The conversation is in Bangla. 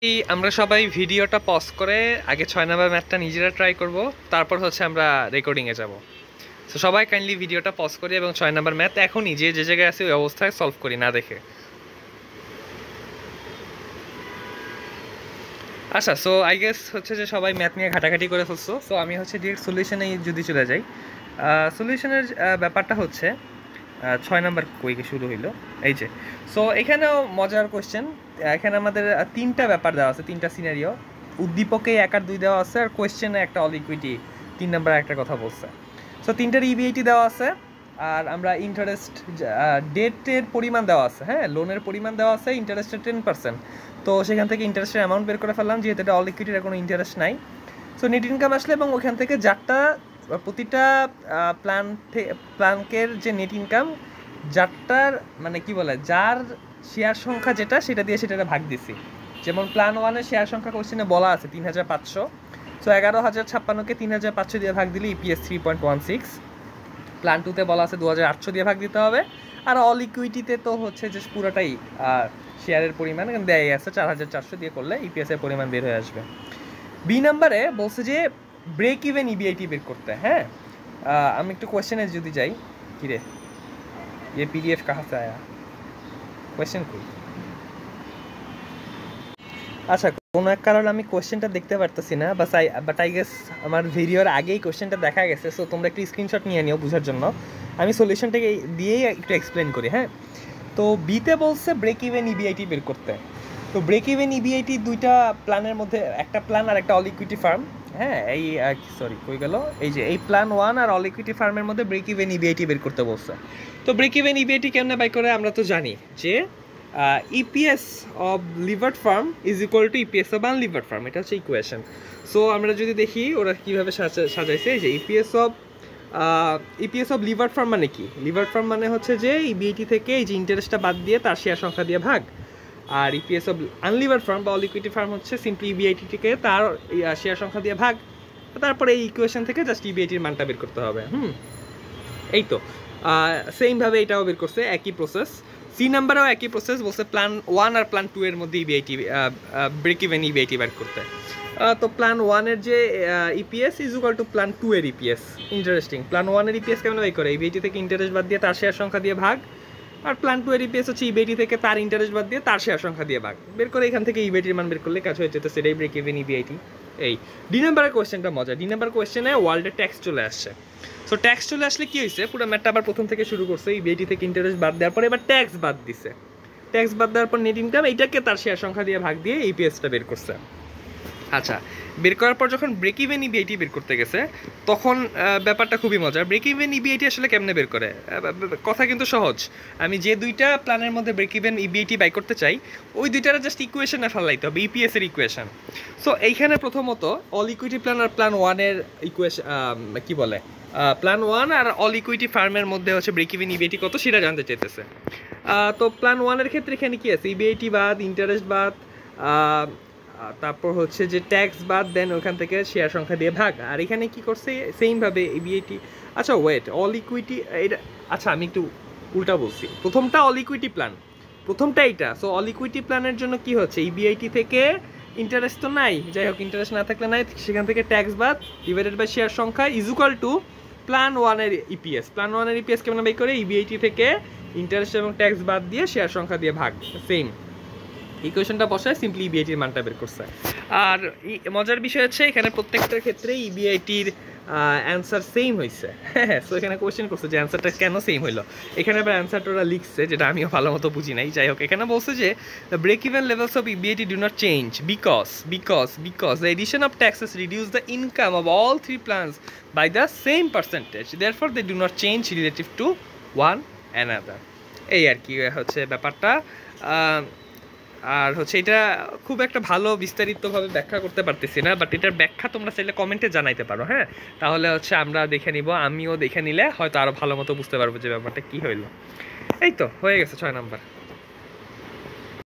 আমরা সবাই ভিডিওটা পজ করে আগে 6 নাম্বার ম্যাথটা নিজেরা ট্রাই করব, তারপর হচ্ছে আমরা রেকর্ডিংয়ে যাব। তো সবাই কাইন্ডলি ভিডিওটা পজ করি এবং 6 নাম্বার ম্যাথ এখনই যে জায়গায় আছে ওই অবস্থায় সলভ করি না দেখে। আচ্ছা, সো আই গেস হচ্ছে যে সবাই ম্যাথ নিয়ে ঘাটাঘাটি করে ফেলছো। সো আমি হচ্ছে ডিরেক্ট সলিউশনে যদি চলে যাই। সলিউশনের ব্যাপারটা হচ্ছে 6 নাম্বার কইকে শুরু হইলো এই যে। সো এখানেও মজার কোয়েশ্চেন। এখানে আমাদের তিনটা ব্যাপার দেওয়া আছে, তিনটা সিনারিও। উদ্দীপকে 1 আর 2 দেওয়া আছে, আর কোয়েশ্চেনে একটা অল ইকুইটি 3 নাম্বার একটা কথা বলছে। সো তিনটার ইবিআইটি দেওয়া আছে, আর আমরা ইন্টারেস্ট ডেটের পরিমাণ দেওয়া আছে, হ্যাঁ লোনের পরিমাণ দেওয়া আছে, ইন্টারেস্টের 10%। তো সেখান থেকে ইন্টারেস্টের অ্যামাউন্ট বের করে ফেললাম, যেহেতু এটা অল ইকুইটির কোনো ইন্টারেস্ট নাই। সো নেট ইনকাম আসলে এবং ওখান থেকে যারটা প্রতিটা প্ল্যানকের যে নেট ইনকাম যারটার মানে কি বলে যার শেয়ার সংখ্যা যেটা সেটা দিয়ে সেটা ভাগ দিছি। যেমন প্ল্যান 1-এর শেয়ার সংখ্যা কোশ্চেনে বলা আছে 3500। সো 11,056কে 3500 দিয়ে ভাগ দিলে ইপিএস 3.16। প্ল্যান 2-তে বলা আছে 2800 দিয়ে ভাগ দিতে হবে। আর অল ইকুইটিতে তো হচ্ছে যে পুরোটাই শেয়ারের পরিমাণ এখানে দেয় আছে 4400 দিয়ে করলে ইপিএস এর পরিমাণ বের হয়ে আসবে। বি নাম্বারে বলছে যে ব্রেক ইভেন ইবিআইটি বের করতে। হ্যাঁ, আমি একটু কোয়েশ্চেনে যদি যাই। কিরে ये पीडीएफ कहाँ से आया? কোয়েশ্চেন কই? আচ্ছা, কোনো এক কারণে আমি কোয়েশ্চেনটা দেখতে পারতেছি না, বাট আই গেস আমার ভিডিওর আগেই কোয়েশ্চেনটা দেখা গেছে। সো তোমরা একটু স্ক্রিনশট নিয়ে নিও বোঝার জন্য। আমি সলিউশনটাকে দিয়েই একটু এক্সপ্লেন করি। হ্যাঁ, তো বিতে বলছে ব্রেক ইভেন ইবিআইটি বের করতে। তো ব্রেক ইভেন ইবিআইটি দুইটা প্ল্যানের মধ্যে, একটা প্ল্যান আর একটা অল ইকুইটি ফার্ম। হ্যাঁ, এই সরি কই গেল, এই যে এই প্ল্যান 1 আর অল ইকুইটি ফার্মের মধ্যে ব্রেক ইভেন ইবিআইটি বের করতে বলছে। তো ব্রেক ইভেন ইবিআইটি কেমনে বাই করে আমরা তো জানি যে EPS of levered firm is equal to EPS of unlevered firm, এটা হচ্ছে ইকুয়েশন। সো আমরা যদি দেখি ওরা কীভাবে সাজাইছে, যে ইপিএস অফ লিভার্ড ফার্ম মানে কি? লিভার্ড ফার্ম মানে হচ্ছে যে ইবিআইটি থেকে এই যে ইন্টারেস্টটা বাদ দিয়ে তার শেয়ার সংখ্যা দিয়ে ভাগ। আর ইপিএস অফ আনলিভার্ড ফার্ম বা অল ইকুইটি ফার্ম হচ্ছে সিম্পলি ইবিআইটি থেকে তার শেয়ার সংখ্যা দিয়ে ভাগ, তারপরে এই ইকুয়েশন থেকে জাস্ট ইবিআইটির মানটা বের করতে হবে। এই তো সেমভাবে এটাও বের করছে, একই প্রসেস। সি নাম্বারেও একই প্রসেস, বলছে প্ল্যান 1 আর প্ল্যান 2 এর মধ্যে ইবিআইটি ব্রেক ইভেন ইবিআইটি বের করতে। তো প্ল্যান 1-এর যে EPS is equal to plan 2 এর ইপিএস। ইন্টারেস্টিং, প্ল্যান 1-এর ইপিএস কেমন বের করে? ইবিআইটি থেকে ইন্টারেস্ট বাদ দিয়ে তার শেয়ার সংখ্যা দিয়ে ভাগ। আর প্ল্যান 2 এর ইপিএস হচ্ছে ইবিআইটি থেকে তার ইন্টারেস্ট বাদ দিয়ে তার শেয়ার সংখ্যা দিয়ে ভাগ। বের করে এখান থেকে ইবিআইটির মান বের করলে কাজ হয়ে যেত, সেটাই ব্রেক ইভেন ইবিআইটি। এই ডি নাম্বারের কোয়েশ্চেনটা মজা। ডি নাম্বার কোয়েশ্চেনে ওয়ার্ল্ডের ট্যাক্স চলে আসছে। সো ট্যাক্স চলে আসলে কি হয়েছে, পুরো ম্যাটটা আবার প্রথম থেকে শুরু করছে। ইবিআইটি থেকে ইন্টারেস্ট বাদ দেওয়ার পরে এবার ট্যাক্স বাদ দিছে। ট্যাক্স বাদ দেওয়ার পর নেট ইনকাম এইটাকে তার শেয়ার সংখ্যা দিয়ে ভাগ দিয়ে ইপিএসটা বের করছে। আচ্ছা, বের করার পর যখন ব্রেক ইভেন ইবিআইটি বের করতে গেছে তখন ব্যাপারটা খুবই মজার। ব্রেক ইভেন ইবিআইটি আসলে কেমনে বের করে? কথা কিন্তু সহজ। আমি যে দুইটা প্ল্যানের মধ্যে ব্রেক ইভেন ইবিআইটি বাই করতে চাই ওই দুইটার জাস্ট ইকুয়েশনে ফেলাইতে হবে, ইপিএস এর ইকুয়েশন। সো এইখানে প্রথমত অল ইকুইটি প্ল্যান আর প্ল্যান 1-এর ইকুয়েশন কি বলে, প্ল্যান 1 আর অল ইকুইটি ফার্মের মধ্যে হচ্ছে ব্রেক ইভেন ইবিআইটি কত সেটা জানতে চাইতেছে। তো প্ল্যান 1-এর ক্ষেত্রে এখানে কি আছে? ইবিআইটি বাদ, ইন্টারেস্ট বাদ, তারপর হচ্ছে যে ট্যাক্স বাদ, দেন ওখান থেকে শেয়ার সংখ্যা দিয়ে ভাগ। আর এখানে কি করছে সেমভাবে ইবিআইটি। আচ্ছা ওয়েট, অল ইকুইটি এটা, আচ্ছা আমি একটু উল্টা বলছি। প্রথমটা অল ইকুইটি প্ল্যান, প্রথমটা এইটা। সো অল ইকুইটি প্ল্যানের জন্য কি হচ্ছে, ইবিআইটি থেকে ইন্টারেস্ট তো নাই, যাই হোক ইন্টারেস্ট না থাকলে নাই, সেখান থেকে ট্যাক্স বাদ ডিভাইডেড বাই শেয়ার সংখ্যা ইজ ইকুয়াল টু প্ল্যান 1-এর ইপিএস। প্ল্যান 1-এর ইপিএস কেমন বাই করে? ইবিআইটি থেকে ইন্টারেস্ট এবং ট্যাক্স বাদ দিয়ে শেয়ার সংখ্যা দিয়ে ভাগ। সেম ইকুয়েশনটা বসায় সিম্পলি ইবিআইটির মানটা বের করছে। আর মজার বিষয় হচ্ছে এখানে প্রত্যেকটার ক্ষেত্রে ইবিআইটির অ্যান্সার সেম হয়েছে। হ্যাঁ, সো এখানে কোয়েশ্চেন করছে যে অ্যান্সারটা কেন সেম হইলো। এখানে আবার অ্যান্সারটা ওরা লিখছে যেটা আমিও ভালো মতো বুঝি নাই। যাই হোক, এখানে বলছে যে the break even levels of EBIT do not change because the addition of taxes reduce the income of all three plans by the same percentage, therefore they do not change relative to one another. এই আর কি হচ্ছে ব্যাপারটা। আর হচ্ছে এটা খুব একটা ভালো বিস্তারিতভাবে ব্যাখ্যা করতে পারতেছি না, বাট এটার ব্যাখ্যা তোমরা চাইলে কমেন্টে জানাইতে পারো। হ্যাঁ, তাহলে হচ্ছে আমরা দেখে নিব, আমিও দেখে নিলে হয়তো আরও ভালো মতো বুঝতে পারবো যে ব্যাপারটা কী হইলো। এই তো হয়ে গেছে 6 নাম্বার।